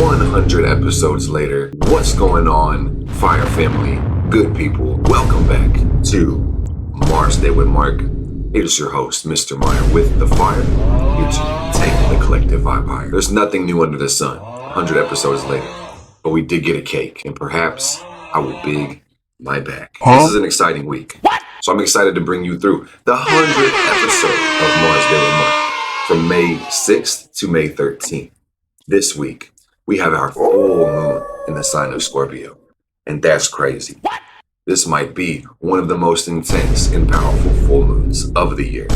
100 episodes later. What's going on, Fire family, good people? Welcome back to Mars Day with Mark. It is your host, Mr. Meyer, with the fire, here to take the collective vibe higher. There's nothing new under the sun, 100 episodes later, but we did get a cake, and perhaps I will big my back. This is an exciting week, so I'm excited to bring you through the 100th episode of Mars Day with Mark, from May 6th to May 13th. This week, we have our full moon in the sign of Scorpio, and that's crazy. This might be one of the most intense and powerful full moons of the year.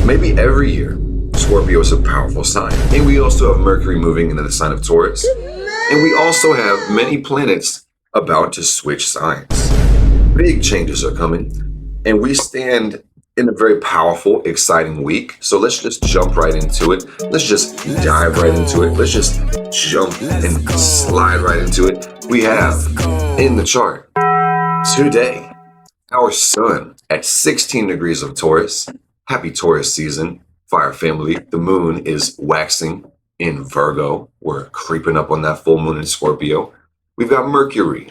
Maybe every year, Scorpio is a powerful sign. And we also have Mercury moving into the sign of Taurus. And we also have many planets about to switch signs. Big changes are coming, and we stand in a very powerful, exciting week. So let's just jump right into it. Let's just dive right into it. Let's just jump and slide right into it. We have in the chart today our sun at 16 degrees of Taurus. Happy Taurus season, Fire family. The moon is waxing in Virgo. We're creeping up on that full moon in Scorpio. We've got Mercury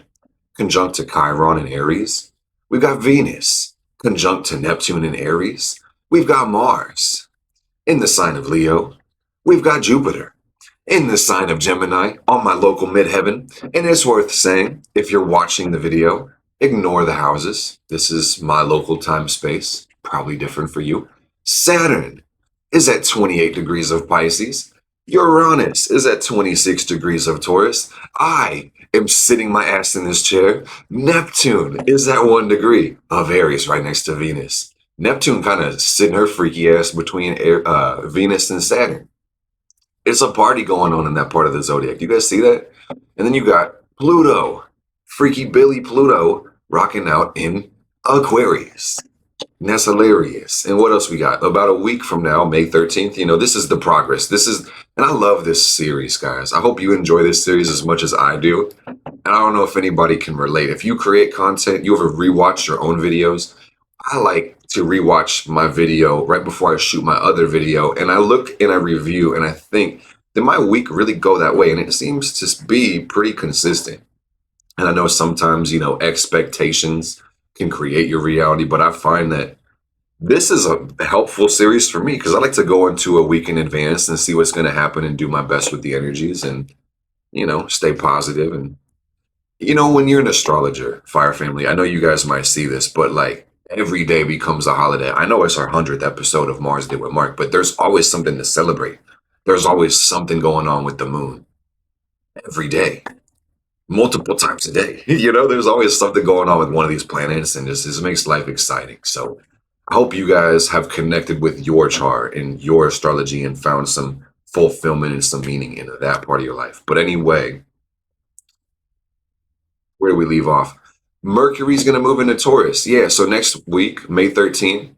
conjunct to Chiron in Aries. We've got Venus conjunct to Neptune in Aries. We've got Mars in the sign of Leo. We've got Jupiter in the sign of Gemini on my local midheaven. And it's worth saying, if you're watching the video, ignore the houses. This is my local time space, probably different for you. Saturn is at 28 degrees of Pisces. Uranus is at 26 degrees of Taurus. I am sitting my ass in this chair. Neptune is at 1 degree of Aries, right next to Venus. Neptune kind of sitting her freaky ass between Venus and Saturn. It's a party going on in that part of the zodiac. You guys see that? And then you got Pluto, freaky Billy Pluto, rocking out in Aquarius. And that's hilarious. And what else we got? About a week from now, May 13th, this is the progress. And I love this series, guys. I hope you enjoy this series as much as I do. And I don't know if anybody can relate. If you create content, you ever rewatch your own videos? I like to rewatch my video right before I shoot my other video. And I look and I review and I think, did my week really go that way? And it seems to be pretty consistent. And I know sometimes, expectations can create your reality, but I find that this is a helpful series for me because I like to go into a week in advance and see what's going to happen and do my best with the energies and, stay positive. And, when you're an astrologer, Fire family, I know you guys might see this, but like every day becomes a holiday. I know it's our 100th episode of Mars Day with Mark, but there's always something to celebrate. There's always something going on with the moon every day. Multiple times a day. There's always something going on with one of these planets, and this makes life exciting. So I hope you guys have connected with your chart and your astrology and found some fulfillment and some meaning in that part of your life. But anyway, where do we leave off? Mercury's going to move into Taurus. Yeah, so next week, May 13th,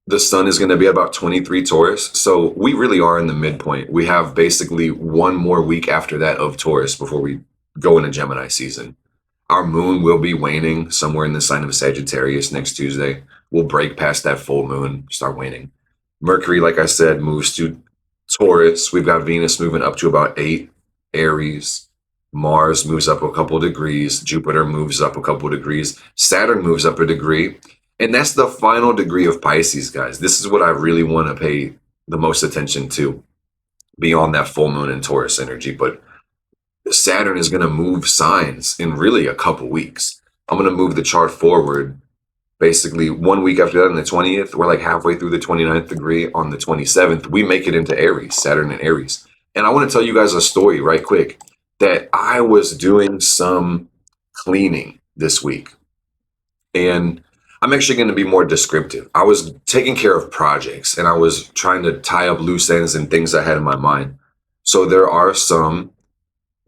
the sun is going to be about 23 Taurus. So we really are in the midpoint. We have basically one more week after that of Taurus before we go into Gemini season. Our moon will be waning somewhere in the sign of Sagittarius next Tuesday. We'll break past that full moon, start waning. Mercury, like I said, moves to Taurus. We've got Venus moving up to about 8 Aries. Mars moves up a couple degrees. Jupiter moves up a couple degrees. Saturn moves up a degree. And that's the final degree of Pisces, guys. This is what I really want to pay the most attention to beyond that full moon and Taurus energy. But Saturn is going to move signs in really a couple weeks. I'm going to move the chart forward basically 1 week after that on the 20th. We're like halfway through the 29th degree. On the 27th, we make it into Aries, Saturn and Aries. And I want to tell you guys a story right quick that I was doing some cleaning this week. And I'm actually going to be more descriptive. I was taking care of projects and I was trying to tie up loose ends and things I had in my mind. So there are some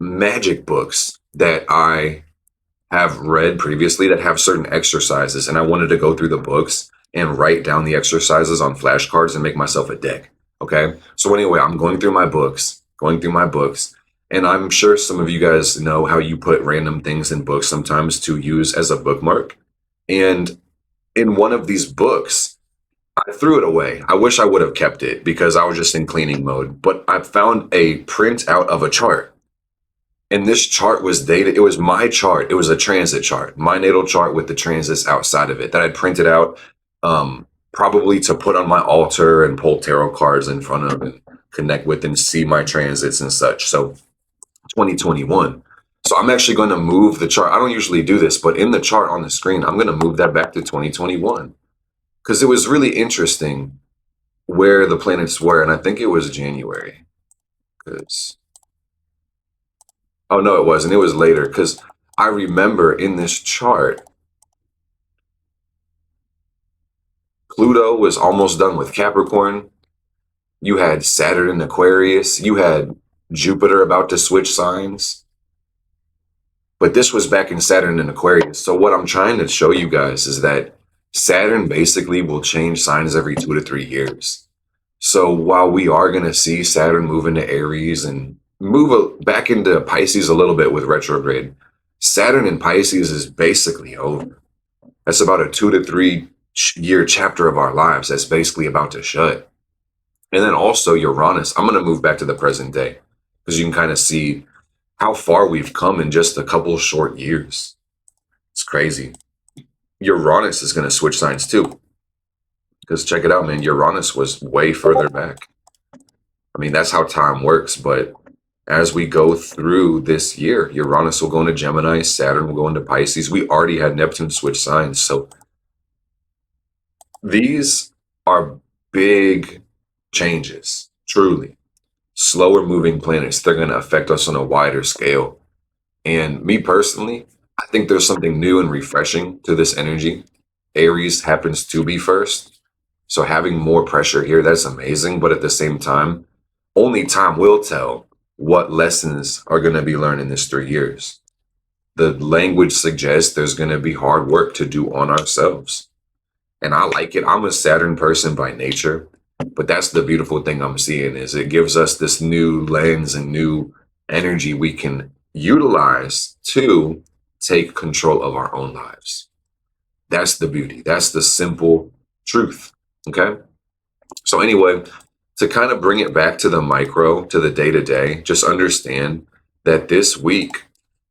magic books that I have read previously that have certain exercises, and I wanted to go through the books and write down the exercises on flashcards and make myself a deck. Okay. So anyway, I'm going through my books, and I'm sure some of you guys know how you put random things in books sometimes to use as a bookmark. And in one of these books, I threw it away. I wish I would have kept it because I was just in cleaning mode, but I found a printout of a chart. And this chart was dated. It was my chart. It was a transit chart, my natal chart with the transits outside of it that I printed out, probably to put on my altar and pull tarot cards in front of and connect with and see my transits and such. So 2021. So I'm actually going to move the chart. I don't usually do this, but in the chart on the screen, I'm going to move that back to 2021 because it was really interesting where the planets were. And I think it was January because, oh no, it wasn't. It was later because I remember in this chart, Pluto was almost done with Capricorn. You had Saturn in Aquarius. You had Jupiter about to switch signs. But this was back in Saturn and Aquarius. So what I'm trying to show you guys is that Saturn basically will change signs every 2 to 3 years. So while we are going to see Saturn move into Aries and move back into Pisces a little bit with retrograde, Saturn in Pisces is basically over. That's about a 2 to 3 year chapter of our lives that's basically about to shut. And then also Uranus, I'm going to move back to the present day because you can kind of see how far we've come in just a couple short years. It's crazy. Uranus is going to switch signs too. Because check it out, man. Uranus was way further back. I mean, that's how time works. But as we go through this year, Uranus will go into Gemini, Saturn will go into Pisces. We already had Neptune switch signs. So these are big changes, truly. Slower moving planets, they're going to affect us on a wider scale. And me personally, I think there's something new and refreshing to this energy. Aries happens to be first. So having more pressure here, that's amazing. But at the same time, only time will tell what lessons are going to be learned in this 3 years. The language suggests there's going to be hard work to do on ourselves. And I like it. I'm a Saturn person by nature. But that's the beautiful thing I'm seeing is it gives us this new lens and new energy we can utilize to take control of our own lives. That's the beauty. That's the simple truth. Okay. So anyway, to kind of bring it back to the micro, to the day to day, just understand that this week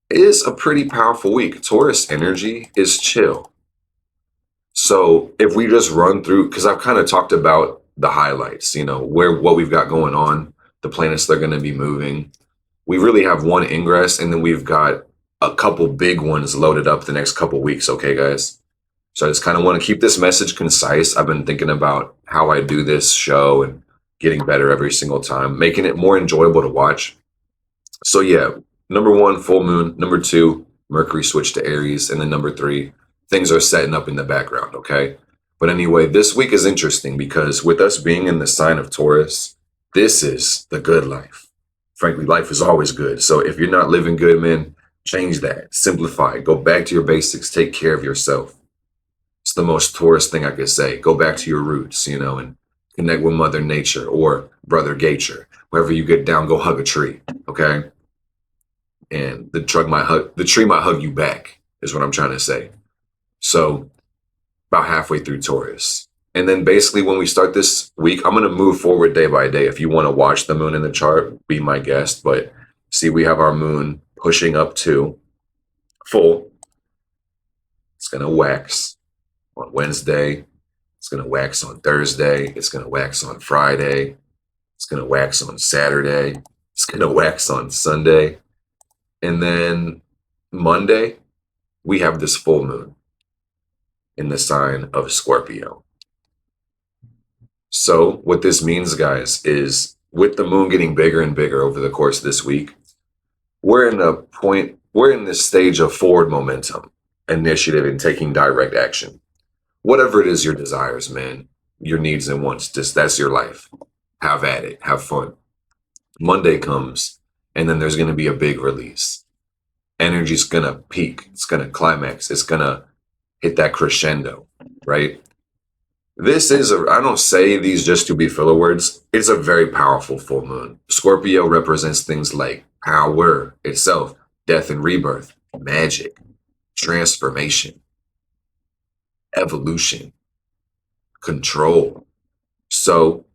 is a pretty powerful week. Taurus energy is chill. So if we just run through, because I've kind of talked about the highlights, what we've got going on, the planets they're going to be moving. We really have one ingress, and then we've got a couple big ones loaded up the next couple weeks. Okay, guys. So I just kind of want to keep this message concise. I've been thinking about how I do this show and getting better every single time, making it more enjoyable to watch. So yeah, number 1, full moon. Number 2, Mercury switched to Aries. And then number 3, things are setting up in the background, okay? But anyway, this week is interesting because with us being in the sign of Taurus, this is the good life. Frankly, life is always good. So if you're not living good, man, change that. Simplify. Go back to your basics. Take care of yourself. It's the most Taurus thing I could say. Go back to your roots, and connect with Mother Nature or Brother Gature. Wherever you get down, go hug a tree, okay? And the tree might hug you back, is what I'm trying to say. So about halfway through Taurus. And then basically when we start this week, I'm going to move forward day by day. If you want to watch the moon in the chart, be my guest. But see, we have our moon pushing up to full. It's going to wax on Wednesday. It's going to wax on Thursday. It's going to wax on Friday. It's going to wax on Saturday. It's going to wax on Sunday. And then Monday, we have this full moon in the sign of Scorpio. So what this means, guys, is with the moon getting bigger and bigger over the course of this week, we're in this stage of forward momentum, initiative, and taking direct action. Whatever it is your desires, man, your needs and wants, that's your life. Have at it. Have fun. Monday comes, and then there's going to be a big release. Energy's going to peak. It's going to climax. It's going to hit that crescendo, right? I don't say these just to be filler words. It's a very powerful full moon. Scorpio represents things like power itself, death and rebirth, magic, transformation, evolution, control. So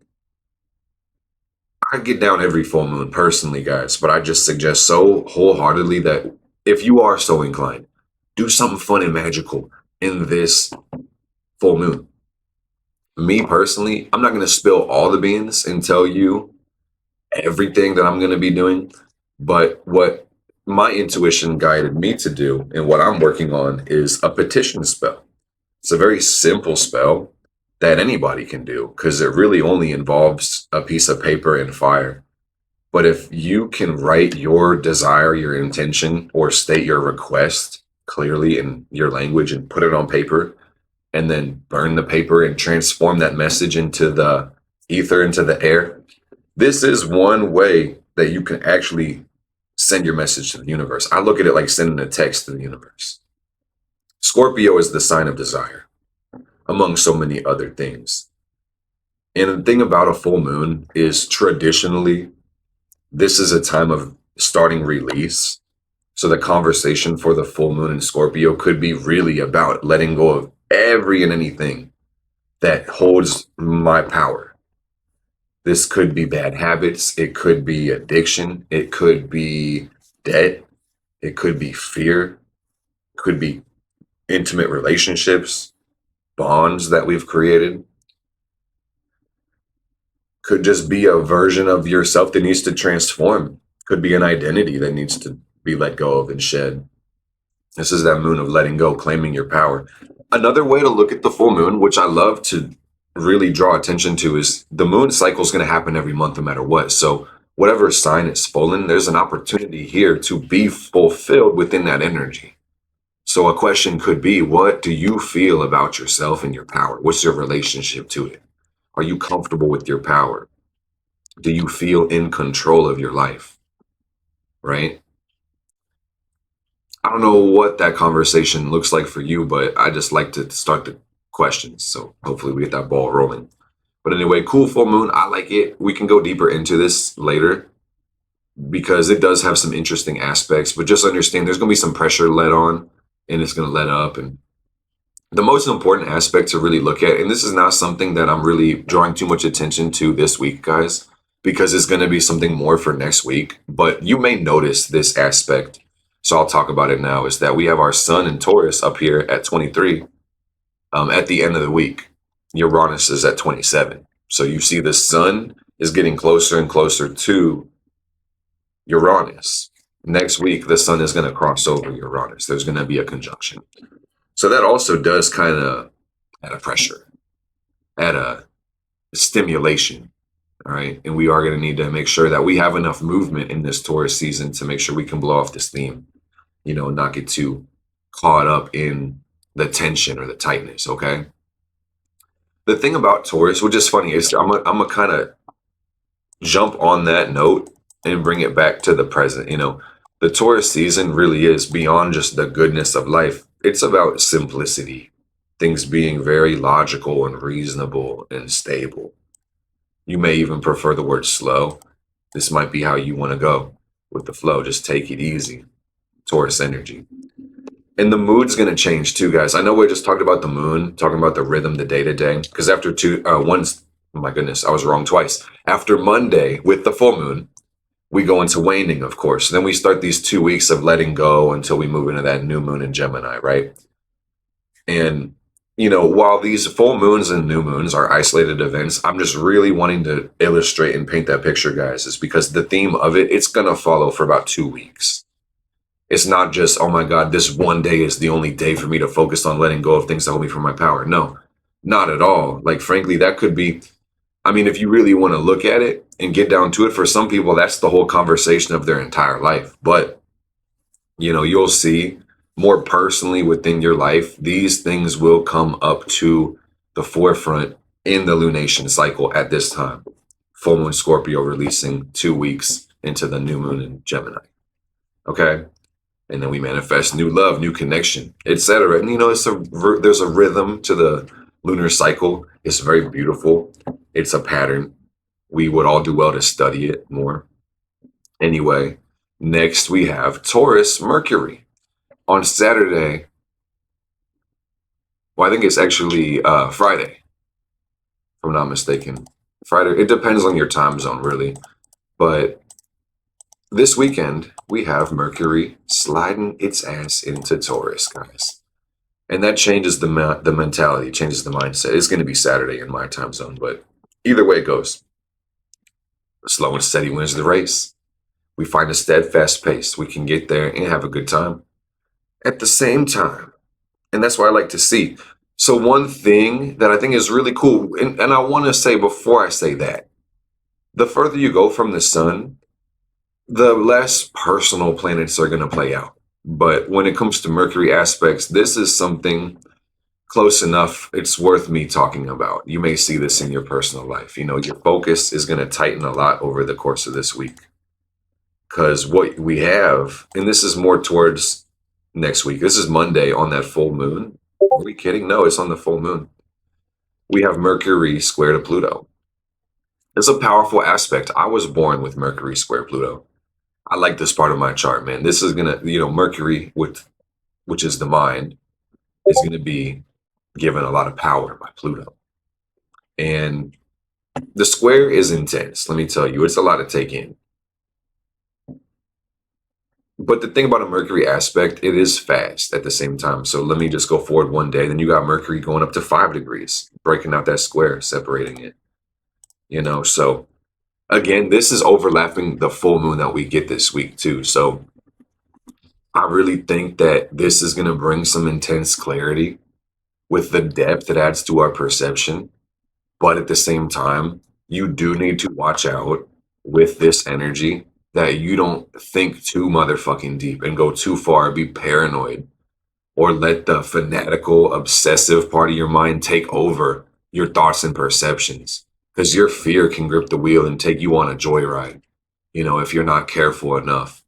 I get down every full moon personally, guys, but I just suggest so wholeheartedly that if you are so inclined, do something fun and magical in this full moon. Me personally, I'm not going to spill all the beans and tell you everything that I'm going to be doing, but what my intuition guided me to do and what I'm working on is a petition spell. It's a very simple spell that anybody can do because it really only involves a piece of paper and fire. But if you can write your desire, your intention, or state your request clearly in your language and put it on paper, and then burn the paper and transform that message into the ether, into the air, this is one way that you can actually send your message to the universe. I look at it like sending a text to the universe. Scorpio is the sign of desire, among so many other things. And the thing about a full moon is traditionally, this is a time of starting release. So the conversation for the full moon in Scorpio could be really about letting go of every and anything that holds my power. This could be bad habits. It could be addiction. It could be debt. It could be fear. It could be intimate relationships, bonds that we've created. Could just be a version of yourself that needs to transform. Could be an identity that needs to be let go of and shed. This is that moon of letting go, claiming your power. Another way to look at the full moon, which I love to really draw attention to, is the moon cycle is going to happen every month no matter what. So whatever sign it's full in, there's an opportunity here to be fulfilled within that energy. So a question could be, what do you feel about yourself and your power? What's your relationship to it? Are you comfortable with your power? Do you feel in control of your life? Right? I don't know what that conversation looks like for you, but I just like to start the questions. So hopefully we get that ball rolling. But anyway, cool full moon. I like it. We can go deeper into this later because it does have some interesting aspects, but just understand there's going to be some pressure let on and it's going to let up. And the most important aspect to really look at, and this is not something that I'm really drawing too much attention to this week, guys, because it's going to be something more for next week, but you may notice this aspect. So I'll talk about it now, is that we have our sun in Taurus up here at 23 at the end of the week. Uranus is at 27. So you see the sun is getting closer and closer to Uranus. Next week, the sun is going to cross over Uranus. There's going to be a conjunction. So that also does kind of add a pressure, add a stimulation. All right. And we are going to need to make sure that we have enough movement in this Taurus season to make sure we can blow off this theme, not get too caught up in the tension or the tightness. Okay. The thing about Taurus, which is funny, is I'm gonna kind of jump on that note and bring it back to the present. The Taurus season really is beyond just the goodness of life. It's about simplicity, things being very logical and reasonable and stable. You may even prefer the word slow. This might be how you want to go with the flow. Just take it easy. Taurus energy. And the mood's going to change too, guys. I know we just talked about the moon, talking about the rhythm, the day to day. Because after oh my goodness, I was wrong twice. After Monday with the full moon, we go into waning, of course. Then we start these 2 weeks of letting go until we move into that new moon in Gemini, right? And while these full moons and new moons are isolated events, I'm just really wanting to illustrate and paint that picture, guys, is because the theme of it's going to follow for about 2 weeks. It's not just, oh my God, this one day is the only day for me to focus on letting go of things that hold me from my power. No, not at all. Like, frankly, that could be, if you really want to look at it and get down to it, for some people, that's the whole conversation of their entire life. But, you'll see more personally within your life, these things will come up to the forefront in the lunation cycle at this time. Full moon Scorpio releasing 2 weeks into the new moon in Gemini. Okay. And then we manifest new love, new connection, etc. And there's a rhythm to the lunar cycle. It's very beautiful. It's a pattern. We would all do well to study it more. Anyway, next we have Taurus Mercury on Saturday. Well, I think it's actually Friday, if I'm not mistaken. Friday. It depends on your time zone, really. But this weekend, we have Mercury sliding its ass into Taurus, guys. And that changes the mentality, changes the mindset. It's going to be Saturday in my time zone, but either way it goes, slow and steady wins the race. We find a steadfast pace. We can get there and have a good time at the same time. And that's what I like to see. So one thing that I think is really cool, and I want to say before I say that, the further you go from the sun, the less personal planets are going to play out. But when it comes to Mercury aspects, this is something close enough. It's worth me talking about. You may see this in your personal life. You know, your focus is going to tighten a lot over the course of this week. Because what we have, and this is more towards next week, this is Monday on that full moon. Are we kidding? No, it's on the full moon. We have Mercury square to Pluto. It's a powerful aspect. I was born with Mercury square Pluto. I like this part of my chart, man. This is gonna, Mercury, which is the mind, is gonna be given a lot of power by Pluto. And the square is intense. Let me tell you, it's a lot to take in. But the thing about a Mercury aspect, it is fast at the same time. So let me just go forward one day. Then you got Mercury going up to 5 degrees, breaking out that square, separating it. So again, this is overlapping the full moon that we get this week too. So I really think that this is going to bring some intense clarity with the depth it adds to our perception. But at the same time, you do need to watch out with this energy that you don't think too motherfucking deep and go too far, be paranoid, or let the fanatical, obsessive part of your mind take over your thoughts and perceptions. Because your fear can grip the wheel and take you on a joyride, if you're not careful enough.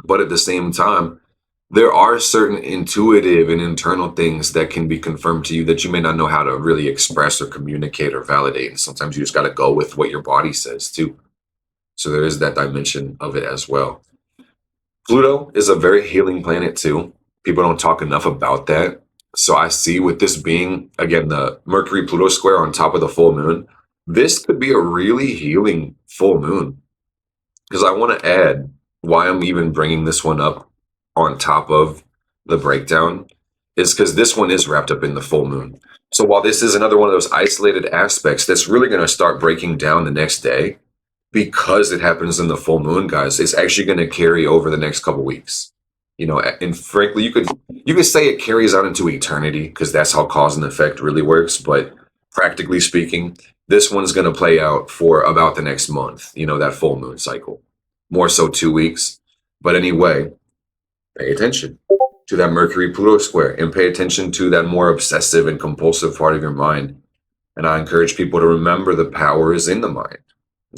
But at the same time, there are certain intuitive and internal things that can be confirmed to you that you may not know how to really express or communicate or validate. And sometimes you just got to go with what your body says too. So there is that dimension of it as well. Pluto is a very healing planet too. People don't talk enough about that. So I see with this being, again, the Mercury-Pluto square on top of the full moon, this could be a really healing full moon. Because I want to add why I'm even bringing this one up on top of the breakdown is because this one is wrapped up in the full moon. So while this is another one of those isolated aspects that's really going to start breaking down the next day, because it happens in the full moon, guys, it's actually going to carry over the next couple weeks. And frankly, you could say it carries out into eternity because that's how cause and effect really works. But practically speaking, this one's going to play out for about the next month, that full moon cycle, more so 2 weeks. But anyway, pay attention to that Mercury-Pluto square and pay attention to that more obsessive and compulsive part of your mind. And I encourage people to remember the power is in the mind.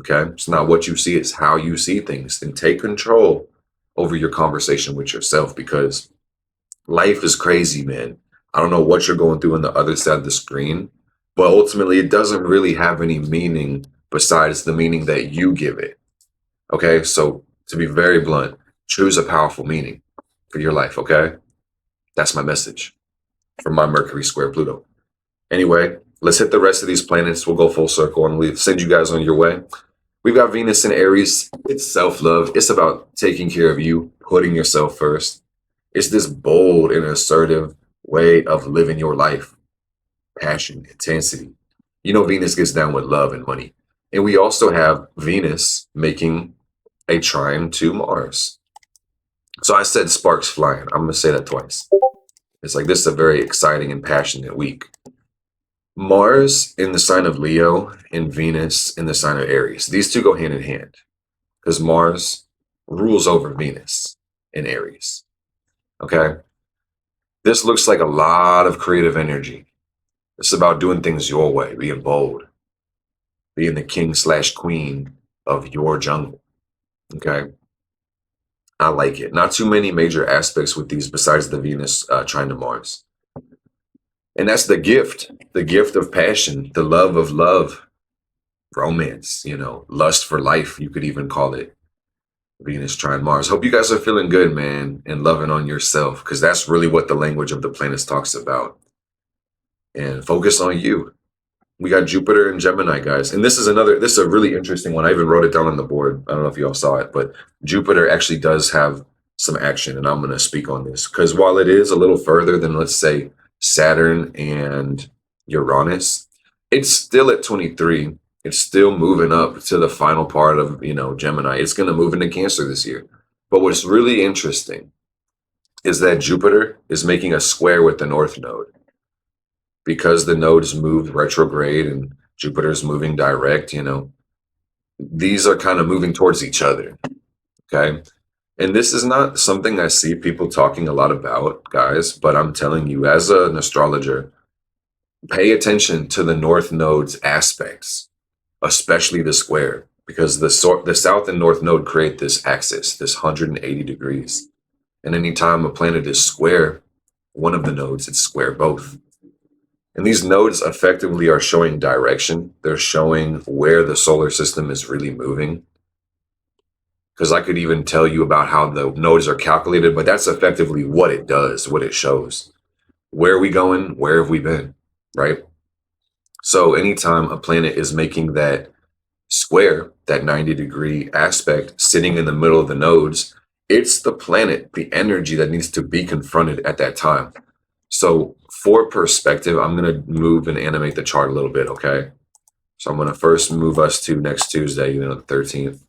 Okay. It's not what you see, it's how you see things. And take control over your conversation with yourself because life is crazy, man. I don't know what you're going through on the other side of the screen, but ultimately it doesn't really have any meaning besides the meaning that you give it. Okay. So to be very blunt, choose a powerful meaning for your life. Okay. That's my message from my Mercury square Pluto. Anyway, let's hit the rest of these planets. We'll go full circle and we'll send you guys on your way. We've got Venus in Aries. It's self-love. It's about taking care of you, putting yourself first. It's this bold and assertive way of living your life. Passion, intensity. Venus gets down with love and money. And we also have Venus making a trine to Mars. So I said sparks flying. I'm going to say that twice. It's like this is a very exciting and passionate week. Mars in the sign of Leo and Venus in the sign of Aries. These two go hand in hand because Mars rules over Venus in Aries. Okay. This looks like a lot of creative energy. It's about doing things your way, being bold, being the king/queen of your jungle. Okay. I like it. Not too many major aspects with these besides the Venus trine to Mars. And that's the gift of passion, the love of love, romance, lust for life, you could even call it. Venus trine Mars. Hope you guys are feeling good, man, and loving on yourself, because that's really what the language of the planets talks about. And focus on you. We got Jupiter and Gemini, guys. And this is a really interesting one. I even wrote it down on the board. I don't know if you all saw it, but Jupiter actually does have some action, and I'm going to speak on this because while it is a little further than, let's say, Saturn and Uranus, it's still at 23. It's still moving up to the final part of, Gemini. It's going to move into Cancer this year. But what's really interesting is that Jupiter is making a square with the North Node. Because the nodes moved retrograde and Jupiter's moving direct, these are kind of moving towards each other. Okay. And this is not something I see people talking a lot about, guys, but I'm telling you, as an astrologer, pay attention to the North Node's aspects, especially the square, because the South and North Node create this axis, this 180 degrees. And anytime a planet is square one of the nodes, it's square both. And these nodes effectively are showing direction. They're showing where the solar system is really moving. Because I could even tell you about how the nodes are calculated, but that's effectively what it does, what it shows. Where are we going? Where have we been? Right? So anytime a planet is making that square, that 90-degree aspect, sitting in the middle of the nodes, it's the planet, the energy that needs to be confronted at that time. So for perspective, I'm going to move and animate the chart a little bit, okay? So I'm going to first move us to next Tuesday, the 13th.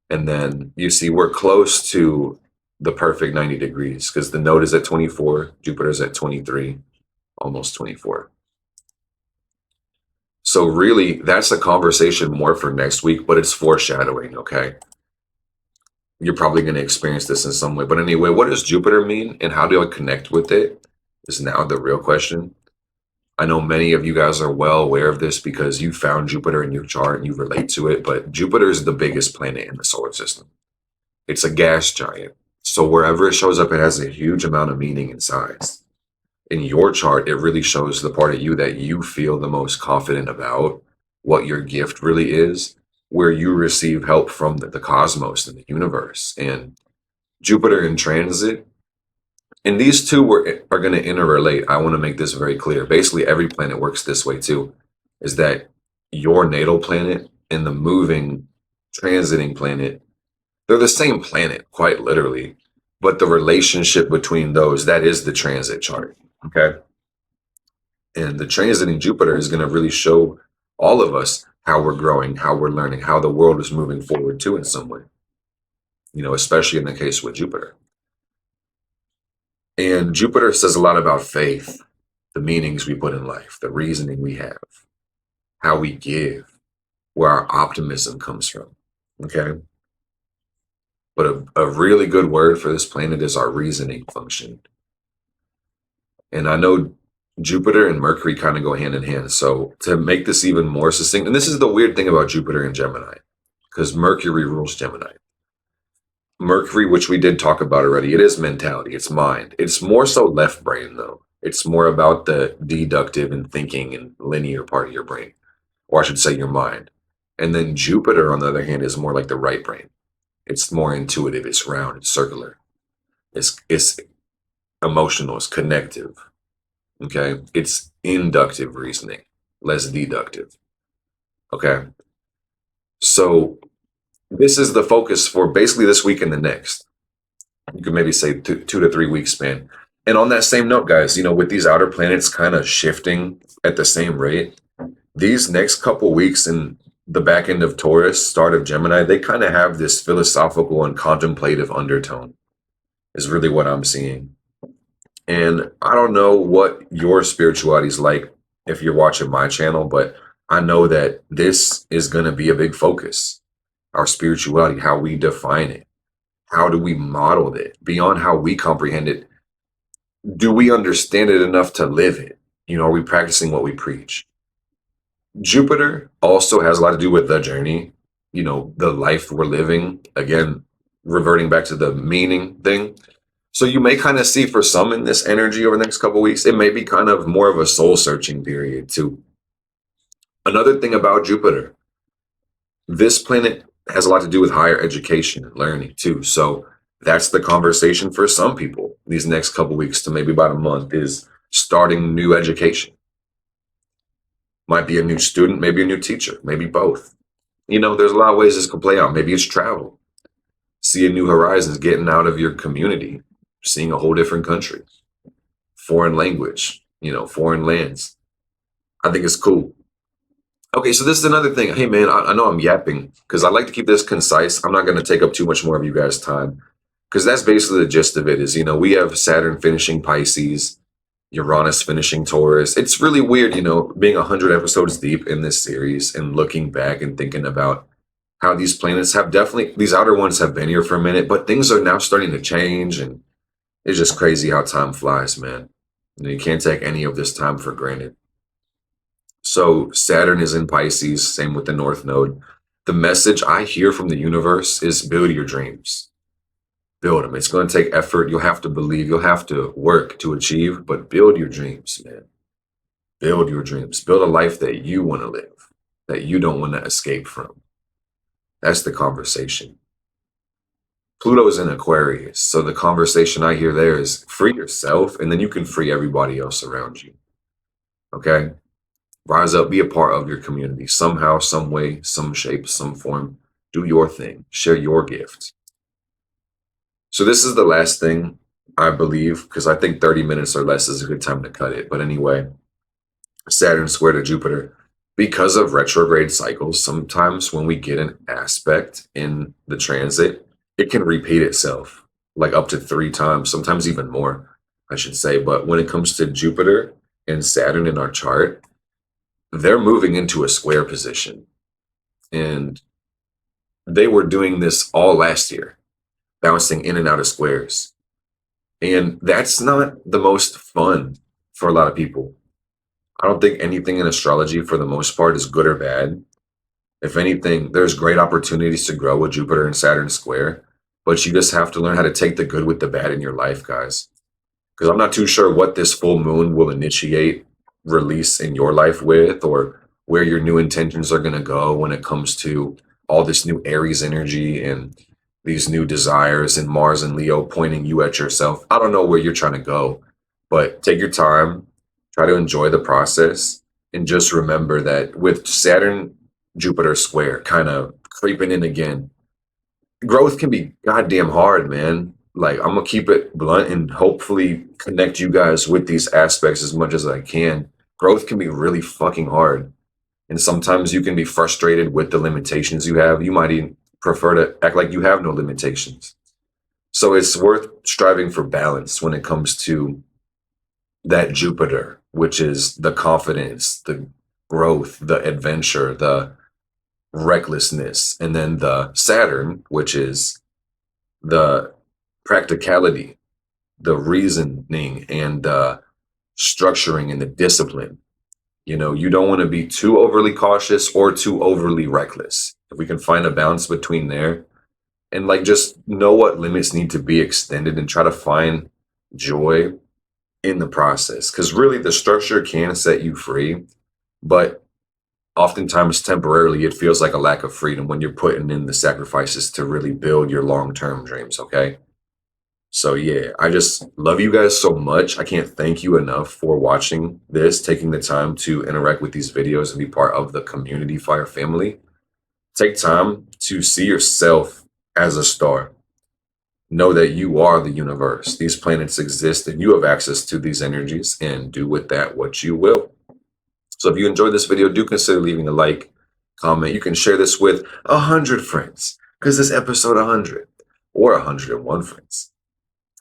And then you see we're close to the perfect 90 degrees because the node is at 24, Jupiter's at 23, almost 24. So really, that's a conversation more for next week, but it's foreshadowing, okay? You're probably going to experience this in some way. But anyway, what does Jupiter mean and how do I connect with it is now the real question. I know many of you guys are well aware of this because you found Jupiter in your chart and you relate to it, but Jupiter is the biggest planet in the solar system. It's a gas giant. So wherever it shows up, it has a huge amount of meaning and size. In your chart, it really shows the part of you that you feel the most confident about, what your gift really is, where you receive help from the cosmos and the universe. And Jupiter in transit, and these two are going to interrelate. I want to make this very clear. Basically, every planet works this way too, is that your natal planet and the moving, transiting planet, they're the same planet, quite literally, but the relationship between those, that is the transit chart, okay? And the transiting Jupiter is going to really show all of us how we're growing, how we're learning, how the world is moving forward too in some way, especially in the case with Jupiter. And Jupiter says a lot about faith, the meanings we put in life, the reasoning we have, how we give, where our optimism comes from, okay? But a really good word for this planet is our reasoning function. And I know Jupiter and Mercury kind of go hand in hand. So to make this even more succinct, and this is the weird thing about Jupiter and Gemini, because Mercury rules Gemini. Mercury, which we did talk about already, it is mentality, it's mind. It's more so left brain, though. It's more about the deductive and thinking and linear part of your brain, or I should say your mind. And then Jupiter, on the other hand, is more like the right brain. It's more intuitive, it's round, it's circular. It's emotional, it's connective, okay? It's inductive reasoning, less deductive, okay? So this is the focus for basically this week and the next. You could maybe say 2 to 3 week span. And on that same note, guys, with these outer planets kind of shifting at the same rate, these next couple weeks in the back end of Taurus, start of Gemini, they kind of have this philosophical and contemplative undertone, is really what I'm seeing. And I don't know what your spirituality is like if you're watching my channel, but I know that this is going to be a big focus. Our spirituality, how we define it, how do we model it beyond how we comprehend it? Do we understand it enough to live it? Are we practicing what we preach? Jupiter also has a lot to do with the journey, the life we're living. Again, reverting back to the meaning thing. So you may kind of see for some in this energy over the next couple of weeks, it may be kind of more of a soul searching period too. Another thing about Jupiter, this planet has a lot to do with higher education and learning too. So that's the conversation for some people these next couple of weeks to maybe about a month is starting new education. Might be a new student, maybe a new teacher, maybe both. There's a lot of ways this could play out. Maybe it's travel, seeing new horizons, getting out of your community, seeing a whole different country, foreign language, foreign lands. I think it's cool. Okay, so this is another thing. Hey, man, I know I'm yapping because I like to keep this concise. I'm not going to take up too much more of you guys' time because that's basically the gist of it is, we have Saturn finishing Pisces, Uranus finishing Taurus. It's really weird, being 100 episodes deep in this series and looking back and thinking about how these planets have definitely, these outer ones have been here for a minute, but things are now starting to change. And it's just crazy how time flies, man. You can't take any of this time for granted. So Saturn is in Pisces, same with the North Node. The message I hear from the universe is build your dreams. Build them. It's going to take effort. You'll have to believe. You'll have to work to achieve, but build your dreams, man. Build your dreams. Build a life that you want to live, that you don't want to escape from. That's the conversation. Pluto is in Aquarius, so the conversation I hear there is free yourself, and then you can free everybody else around you. Okay? Rise up, be a part of your community somehow, some way, some shape, some form. Do your thing. Share your gift. So this is the last thing I believe, because I think 30 minutes or less is a good time to cut it. But anyway, Saturn square to Jupiter. Because of retrograde cycles, sometimes when we get an aspect in the transit, it can repeat itself like up to 3 times, sometimes even more, I should say. But when it comes to Jupiter and Saturn in our chart, they're moving into a square position. And they were doing this all last year, bouncing in and out of squares. And that's not the most fun for a lot of people. I don't think anything in astrology, for the most part, is good or bad. If anything, there's great opportunities to grow with Jupiter and Saturn square, but you just have to learn how to take the good with the bad in your life, guys. Because I'm not too sure what this full moon will initiate release in your life with, or where your new intentions are going to go when it comes to all this new Aries energy and these new desires and Mars and Leo pointing you at yourself. I don't know where you're trying to go, but take your time, try to enjoy the process, and just remember that with Saturn, Jupiter square kind of creeping in again, growth can be goddamn hard, man. Like, I'm gonna keep it blunt and hopefully connect you guys with these aspects as much as I can. Growth can be really fucking hard. And sometimes you can be frustrated with the limitations you have. You might even prefer to act like you have no limitations. So it's worth striving for balance when it comes to that Jupiter, which is the confidence, the growth, the adventure, the recklessness, and then the Saturn, which is the practicality, the reasoning, and the structuring and the discipline. You don't want to be too overly cautious or too overly reckless. If we can find a balance between there and just know what limits need to be extended and try to find joy in the process. Because really the structure can set you free, but oftentimes temporarily it feels like a lack of freedom when you're putting in the sacrifices to really build your long-term dreams, okay? So yeah, I just love you guys so much. I can't thank you enough for watching this, taking the time to interact with these videos and be part of the community Fire family. Take time to see yourself as a star. Know that you are the universe. These planets exist and you have access to these energies, and do with that what you will. So if you enjoyed this video, do consider leaving a like, comment. You can share this with 100 friends, because this episode 100 or 101 friends.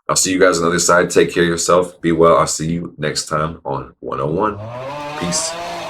I'll see you guys on the other side. Take care of yourself. Be well. I'll see you next time on 101. Peace.